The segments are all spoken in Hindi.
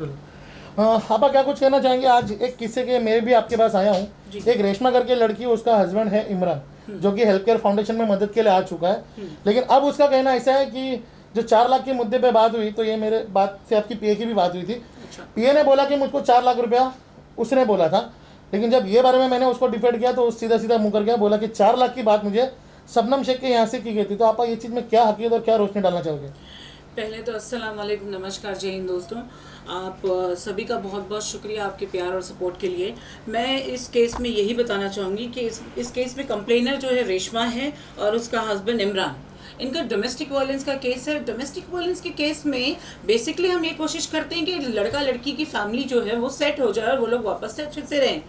आपा क्या कुछ कहना चाहेंगे? आज एक किस्से के मैं भी आपके पास आया हूँ। एक रेशमा करके लड़की, उसका हस्बैंड है इमरान, जो कि हेल्थ केयर फाउंडेशन में मदद के लिए आ चुका है। लेकिन अब उसका कहना ऐसा है कि जो 4 लाख के मुद्दे पे बात हुई, तो ये मेरे बात से आपकी पीए की भी बात हुई थी। पीए ने बोला कि मुझको 4 लाख रुपया उसने बोला था, लेकिन जब ये बारे में मैंने उसको डिफेंड किया तो सीधा सीधा मुंह कर गया, बोला कि 4 लाख की बात मुझे शबनम शेख के यहाँ से की गई थी। तो आप ये चीज़ में क्या हकीकत और क्या रोशनी डालना चाहोगे? पहले तो अस्सलाम वालेकुम, नमस्कार, जय हिंद दोस्तों। आप सभी का बहुत बहुत शुक्रिया आपके प्यार और सपोर्ट के लिए। मैं इस केस में यही बताना चाहूँगी कि इस केस में कंप्लेनर जो है रेशमा है और उसका हस्बैंड इमरान। इनका डोमेस्टिक वायलेंस का केस है। डोमेस्टिक वायलेंस के केस में बेसिकली हम ये कोशिश करते हैं कि लड़का लड़की की फैमिली जो है वो सेट हो जाए और वो लोग वापस से अच्छे से रहें।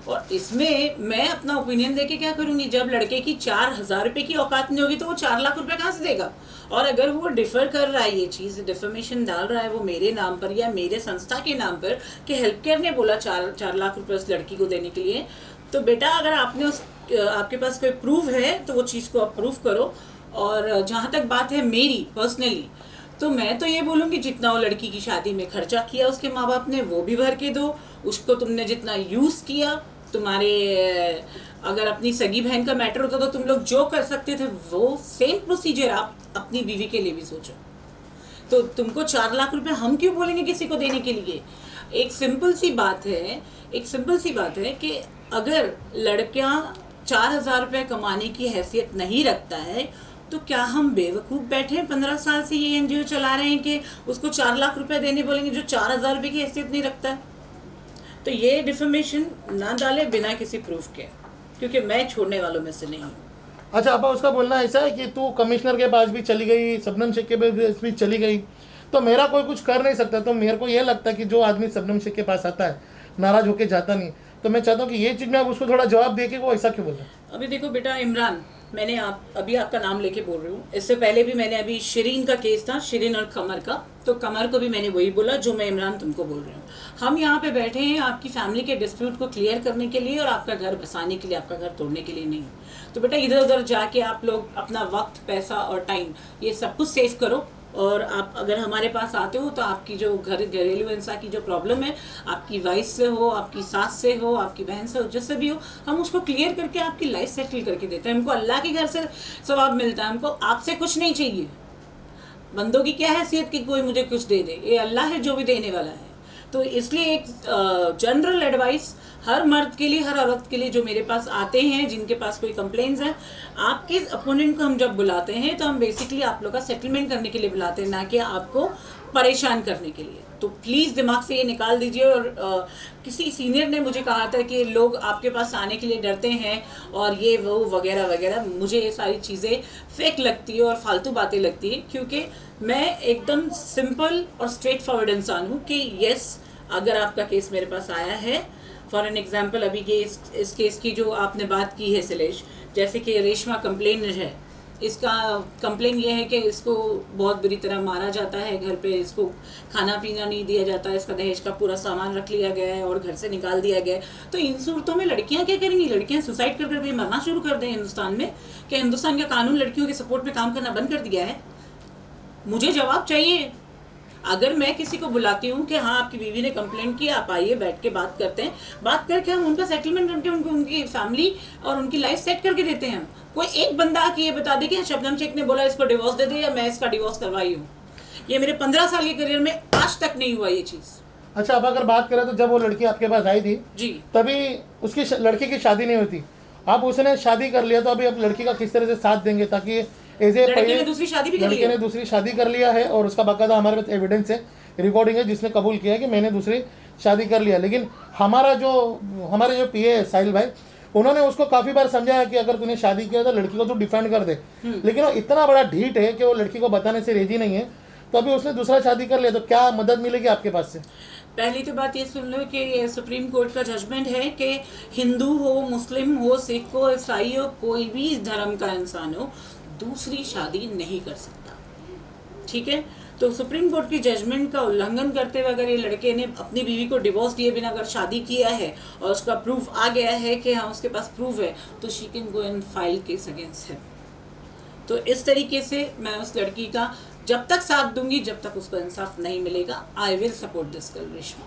और इसमें मैं अपना ओपिनियन देके क्या करूँगी, जब लड़के की 4,000 रुपये की औकात नहीं होगी तो वो 4 लाख रुपए कहाँ से देगा। और अगर वो डिफर कर रहा है, ये चीज़ डिफर्मेशन डाल रहा है वो मेरे नाम पर या मेरे संस्था के नाम पर कि हेल्थ केयर ने बोला 4 लाख रुपए उस लड़की को देने के लिए, तो बेटा अगर आपके पास कोई प्रूफ है तो वो चीज़ को आप प्रूफ करो। और जहाँ तक बात है मेरी पर्सनली, तो मैं तो ये बोलूँगी जितना वो लड़की की शादी में खर्चा किया उसके माँ बाप ने वो भी भर के दो। उसको तुमने जितना यूज़ किया, तुम्हारे अगर अपनी सगी बहन का मैटर होता तो तुम लोग जो कर सकते थे वो सेम प्रोसीजर आप अपनी बीवी के लिए भी सोचो। तो तुमको 4 लाख रुपए हम क्यों बोलेंगे किसी को देने के लिए? एक सिंपल सी बात है कि अगर लड़का 4,000 रुपये कमाने की हैसियत नहीं रखता है तो क्या हम बेवकूफ़ बैठे हैं 15 साल से ये एनजीओ चला रहे हैं कि उसको 4 लाख रुपए देने बोलेंगे जो 4,000 रुपये की हैसियत नहीं रखता है? तो ये डिफर्मेशन ना डाले बिना किसी प्रूफ के, क्योंकि मैं छोड़ने वालों में से नहीं हूँ। अच्छा आपा, उसका बोलना ऐसा है कि तू कमिश्नर के पास भी चली गई, शबनम शेख के पास भी चली गई, तो मेरा कोई कुछ कर नहीं सकता। तो मेरे को ये लगता है कि जो आदमी शबनम शेख के पास आता है नाराज होके जाता नहीं। तो मैं चाहता हूँ कि ये चीज़ में आप उसको थोड़ा जवाब दे के वो ऐसा क्यों बोल रहा है। अभी देखो बेटा इमरान, मैंने अभी आपका नाम लेके बोल रही हूँ। इससे पहले भी मैंने अभी शिरीन का केस था, शिरीन और कमर का, तो कमर को भी मैंने वही बोला जो मैं इमरान तुमको बोल रही हूँ। हम यहाँ पे बैठे हैं आपकी फैमिली के डिस्प्यूट को क्लियर करने के लिए और आपका घर बसाने के लिए, आपका घर तोड़ने के लिए नहीं। तो बेटा इधर उधर जाके आप लोग अपना वक्त, पैसा और टाइम ये सब कुछ सेव करो। और आप अगर हमारे पास आते हो तो आपकी जो घरेलू हिंसा की जो प्रॉब्लम है, आपकी वाइफ से हो, आपकी सास से हो, आपकी बहन से हो, जिससे भी हो, हम उसको क्लियर करके आपकी लाइफ सेटल करके देते हैं। हमको अल्लाह के घर से सवाब मिलता है, हमको आपसे कुछ नहीं चाहिए। बंदों की क्या हैसियत कि कोई मुझे कुछ दे दे, ये अल्लाह है जो भी देने वाला है। तो इसलिए एक जनरल एडवाइस हर मर्द के लिए, हर औरत के लिए जो मेरे पास आते हैं, जिनके पास कोई कंप्लेंट्स हैं, आपके अपोनेंट को हम जब बुलाते हैं तो हम बेसिकली आप लोग का सेटलमेंट करने के लिए बुलाते हैं, ना कि आपको परेशान करने के लिए। तो प्लीज़ दिमाग से ये निकाल दीजिए। और किसी सीनियर ने मुझे कहा था कि लोग आपके पास आने के लिए डरते हैं और ये वो वगैरह वगैरह। मुझे ये सारी चीज़ें फेक लगती है और फालतू बातें लगती है, क्योंकि मैं एकदम सिंपल और स्ट्रेट फॉरवर्ड इंसान हूँ कि येस, अगर आपका केस मेरे पास आया है, फॉर एन एग्जाम्पल अभी के इस केस की जो आपने बात की है शैलेश, जैसे कि रेशमा कंप्लेनर है, इसका कंप्लेन ये है कि इसको बहुत बुरी तरह मारा जाता है घर पे, इसको खाना पीना नहीं दिया जाता है, इसका दहेज का पूरा सामान रख लिया गया है और घर से निकाल दिया गया है। तो इन सूरतों में लड़कियां क्या करेंगी? लड़कियां सुसाइड कर भी मरना शुरू कर दें हिंदुस्तान में? क्या हिंदुस्तान का कानून लड़कियों के सपोर्ट में काम करना बंद कर दिया है? मुझे जवाब चाहिए। अगर मैं किसी को बुलाती हूँ कि हाँ आपकी बीवी ने कंप्लेंट की, आप आइए, बैठ के बात करते हैं, बात करके हम उनका सेटलमेंट करके उनको उनकी फैमिली और उनकी लाइफ सेट करके देते हैं। कोई एक बंदा आके ये बता दे कि शबनम शेख ने बोला इसको डिवोर्स दे दे या मैं इसका डिवोर्स करवाई हूँ, ये मेरे 15 साल के करियर में आज तक नहीं हुआ ये चीज़। अच्छा, अब अगर बात करें तो जब वो लड़की आपके पास आई थी जी, तभी उसकी लड़की की शादी नहीं हुई थी, अब उसने शादी कर लिया, तो अभी आप लड़की का किस तरह से साथ देंगे? ताकि लड़के ने दूसरी शादी भी कर लड़के ने दूसरी शादी कर लिया है और उसका बाकायदा हमारे पास एविडेंस है, रिकॉर्डिंग है, जिसने कबूल किया है कि मैंने दूसरी शादी कर लिया। लेकिन हमारे जो पीए है साहिल भाई, उन्होंने उसको काफ़ी बार समझाया कि अगर तूने शादी किया तो लड़की को तू डिफेंड कर दे, लेकिन वो इतना बड़ा ढीठ है कि वो लड़की को बताने से रेजी नहीं है। तो अभी उसने दूसरा शादी कर लिया, तो क्या मदद मिलेगी आपके पास से? पहली तो बात ये सुन लो कि सुप्रीम कोर्ट का जजमेंट है कि हिंदू हो, मुस्लिम हो, सिख हो, ईसाई हो, कोई भी धर्म का इंसान हो, दूसरी शादी नहीं कर सकता। ठीक है? तो सुप्रीम कोर्ट की जजमेंट का उल्लंघन करते हुए अगर ये लड़के ने अपनी बीवी को डिवोर्स दिए बिना अगर शादी किया है और उसका प्रूफ आ गया है कि हाँ उसके पास प्रूफ है, तो she can go and file case against him. तो इस तरीके से मैं उस लड़की का जब तक साथ दूंगी, जब तक उसको इंसाफ नहीं मिलेगा, I will support this girl Reshma.